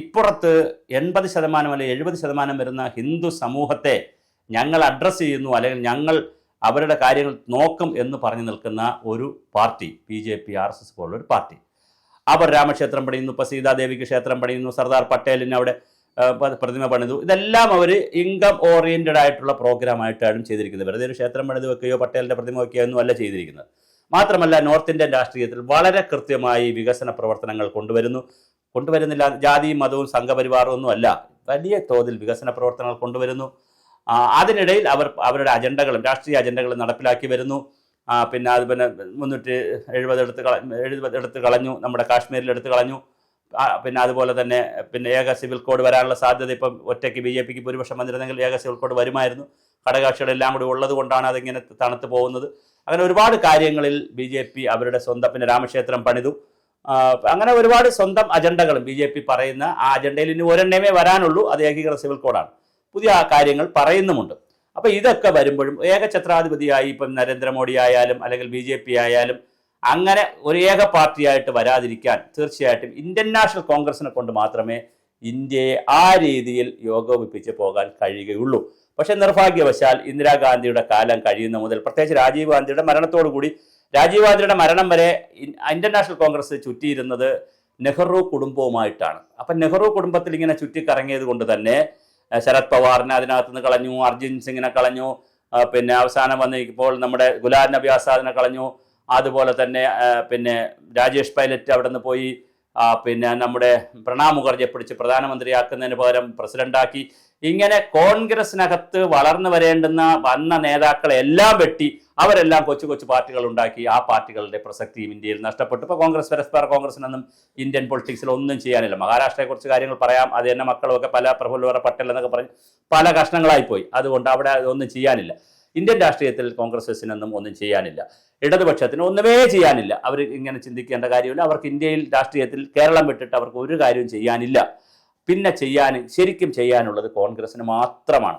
ഇപ്പുറത്ത് 80% അല്ലെങ്കിൽ 70% വരുന്ന ഹിന്ദു സമൂഹത്തെ ഞങ്ങൾ അഡ്രസ്സ് ചെയ്യുന്നു, അല്ലെങ്കിൽ ഞങ്ങൾ അവരുടെ കാര്യങ്ങൾ നോക്കും എന്ന് പറഞ്ഞു നിൽക്കുന്ന ഒരു പാർട്ടി BJP RSS പോലുള്ളൊരു പാർട്ടി. അവർ രാമക്ഷേത്രം പണിയുന്നു, ഇപ്പോൾ സീതാദേവിക്ക് ക്ഷേത്രം പണിയുന്നു, സർദാർ പട്ടേലിന് അവിടെ പ്രതിമ പണിതു. ഇതെല്ലാം അവർ ഇൻകം ഓറിയൻറ്റഡ് ആയിട്ടുള്ള പ്രോഗ്രാമായിട്ടാണ് ചെയ്തിരിക്കുന്നത്. വെറുതെ ഒരു ക്ഷേത്രം പണിത് വെക്കുകയോ പട്ടേലിൻ്റെ പ്രതിമ വയ്ക്കുകയോ ഒന്നും അല്ല ചെയ്തിരിക്കുന്നത്. മാത്രമല്ല, നോർത്ത് ഇന്ത്യൻ രാഷ്ട്രീയത്തിൽ വളരെ കൃത്യമായി വികസന പ്രവർത്തനങ്ങൾ കൊണ്ടുവരുന്നില്ല. ജാതിയും മതവും സംഘപരിവാറവും ഒന്നും അല്ല, വലിയ തോതിൽ വികസന പ്രവർത്തനങ്ങൾ കൊണ്ടുവരുന്നു. അതിനിടയിൽ അവരുടെ അജണ്ടകളും രാഷ്ട്രീയ അജണ്ടകളും നടപ്പിലാക്കി വരുന്നു. പിന്നെ 370 എടുത്ത് കളഞ്ഞു, നമ്മുടെ കാശ്മീരിൽ എടുത്ത് കളഞ്ഞു. പിന്നെ അതുപോലെ തന്നെ ഏക സിവിൽ കോഡ് വരാനുള്ള സാധ്യത ഇപ്പം ഒറ്റയ്ക്ക് BJPക്ക് ഭൂരിപക്ഷം വന്നിരുന്നെങ്കിൽ ഏക സിവിൽ കോഡ് വരുമായിരുന്നു. ഘടകകക്ഷികളെല്ലാം കൂടി ഉള്ളത് കൊണ്ടാണ് അതിങ്ങനെ തണുത്ത് പോകുന്നത്. അങ്ങനെ ഒരുപാട് കാര്യങ്ങളിൽ BJP അവരുടെ സ്വന്തം, പിന്നെ രാമക്ഷേത്രം പണിതു. അങ്ങനെ ഒരുപാട് സ്വന്തം അജണ്ടകളും BJP പറയുന്ന ആ അജണ്ടയിൽ ഇനി ഒരെണ്ണമേ വരാനുള്ളൂ, അത് ഏകീകൃത സിവിൽ കോഡാണ്. പുതിയ കാര്യങ്ങൾ പറയുന്നുമുണ്ട്. അപ്പോൾ ഇതൊക്കെ വരുമ്പോഴും ഏകഛത്രാധിപതിയായി ഇപ്പം നരേന്ദ്രമോദി ആയാലും അല്ലെങ്കിൽ BJP ആയാലും അങ്ങനെ ഒരു ഏക പാർട്ടിയായിട്ട് വരാതിരിക്കാൻ തീർച്ചയായിട്ടും ഇന്ത്യൻ നാഷണൽ കോൺഗ്രസിനെ കൊണ്ട് മാത്രമേ ഇന്ത്യയെ ആ രീതിയിൽ യോഗോപിപ്പിച്ച് പോകാൻ കഴിയുകയുള്ളൂ. പക്ഷേ നിർഭാഗ്യവശാൽ ഇന്ദിരാഗാന്ധിയുടെ കാലം കഴിയുന്ന മുതൽ, പ്രത്യേകിച്ച് രാജീവ് ഗാന്ധിയുടെ മരണത്തോടുകൂടി, രാജീവ് ഗാന്ധിയുടെ മരണം വരെ ഇന്ത്യൻ നാഷണൽ കോൺഗ്രസ് ചുറ്റിയിരുന്നത് നെഹ്റു കുടുംബവുമായിട്ടാണ്. അപ്പം നെഹ്റു കുടുംബത്തിൽ ഇങ്ങനെ ചുറ്റിക്കറങ്ങിയത് കൊണ്ട് തന്നെ ശരത് പവാറിനെ അതിനകത്തുനിന്ന് കളഞ്ഞു, അർജുൻ സിംഗിനെ കളഞ്ഞു, പിന്നെ അവസാനം വന്ന് ഇപ്പോൾ നമ്മുടെ ഗുലാം നബി ആസാദിനെ കളഞ്ഞു. അതുപോലെ തന്നെ പിന്നെ രാജേഷ് പൈലറ്റ് അവിടെ നിന്ന് പോയി, പിന്നെ നമ്മുടെ പ്രണാബ് മുഖർജിയെ പിടിച്ച് പ്രധാനമന്ത്രിയാക്കുന്നതിന് പകരം പ്രസിഡന്റാക്കി. ഇങ്ങനെ കോൺഗ്രസിനകത്ത് വളർന്നു വന്ന നേതാക്കളെ എല്ലാം വെട്ടി അവരെല്ലാം കൊച്ചു കൊച്ചു പാർട്ടികൾ ഉണ്ടാക്കി. ആ പാർട്ടികളുടെ പ്രസക്തിയും ഇന്ത്യയിൽ നഷ്ടപ്പെട്ടു. ഇപ്പോൾ കോൺഗ്രസിനൊന്നും ഇന്ത്യൻ പൊളിറ്റിക്സിൽ ഒന്നും ചെയ്യാനില്ല. മഹാരാഷ്ട്രയെക്കുറിച്ച് കാര്യങ്ങൾ പറയാം, അത് തന്നെ മക്കളുമൊക്കെ പല പ്രഫുല്ല പട്ടേൽ എന്നൊക്കെ പറഞ്ഞ് പല കഷ്ണങ്ങളായിപ്പോയി. അതുകൊണ്ട് അവിടെ ഒന്നും ചെയ്യാനില്ല. ഇന്ത്യൻ രാഷ്ട്രീയത്തിൽ കോൺഗ്രസിനൊന്നും ഒന്നും ചെയ്യാനില്ല, ഇടതുപക്ഷത്തിന് ഒന്നുമേ ചെയ്യാനില്ല. അവർ ഇങ്ങനെ ചിന്തിക്കേണ്ട കാര്യമില്ല. അവർക്ക് ഇന്ത്യയിൽ രാഷ്ട്രീയത്തിൽ കേരളം വിട്ടിട്ട് അവർക്ക് ഒരു കാര്യവും ചെയ്യാനില്ല. പിന്നെ ശരിക്കും ചെയ്യാനുള്ളത് കോൺഗ്രസിന് മാത്രമാണ്.